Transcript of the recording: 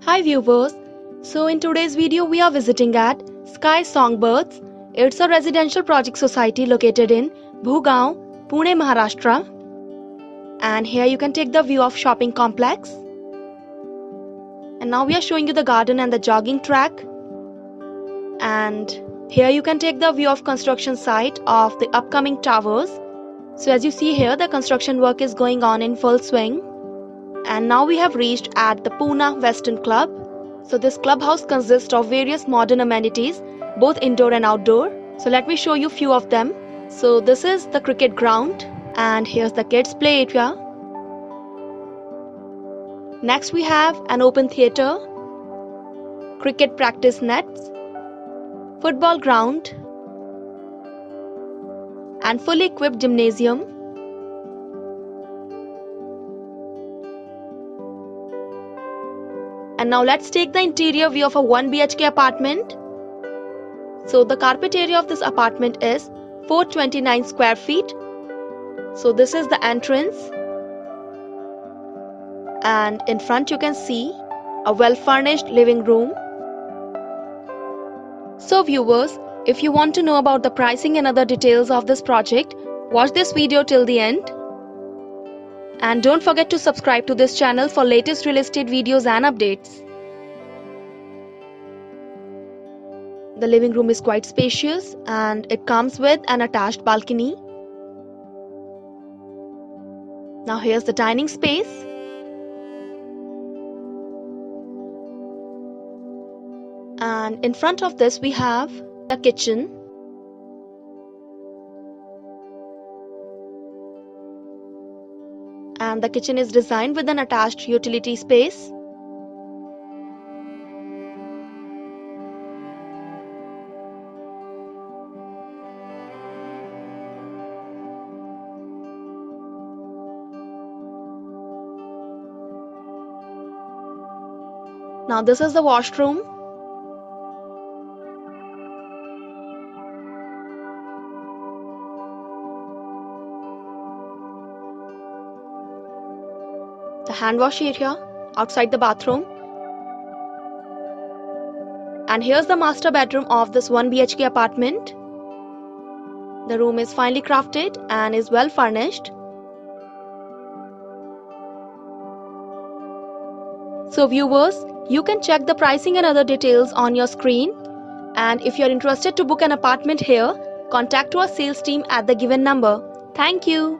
Hi viewers, so in today's video we are visiting at Skyi Songbirds. It's a residential project society located in Bhugaon, Pune, Maharashtra. And here you can take the view of shopping complex. And now we are showing you the garden and the jogging track. And here you can take the view of construction site of the upcoming towers. So as you see here, the construction work is going on in full swing. And now we have reached at the Poona Western Club. So this clubhouse consists of various modern amenities, both indoor and outdoor. So let me show you few of them. So this is the cricket ground and here's the kids play area. Next we have an open theatre, cricket practice nets, football ground and fully equipped gymnasium. And now let's take the interior view of a 1 BHK apartment. So the carpet area of this apartment is 429 square feet. So this is the entrance. And in front you can see a well furnished living room. So viewers, if you want to know about the pricing and other details of this project, watch this video till the end. And don't forget to subscribe to this channel for latest real estate videos and updates. The living room is quite spacious and it comes with an attached balcony. Now here's the dining space. And in front of this we have the kitchen. And the kitchen is designed with an attached utility space. Now this is the washroom. The hand wash area outside the bathroom. And here's the master bedroom of this 1 BHK apartment. The room is finely crafted and is well furnished. So viewers, you can check the pricing and other details on your screen. And if you are interested to book an apartment here, contact our sales team at the given number. Thank you.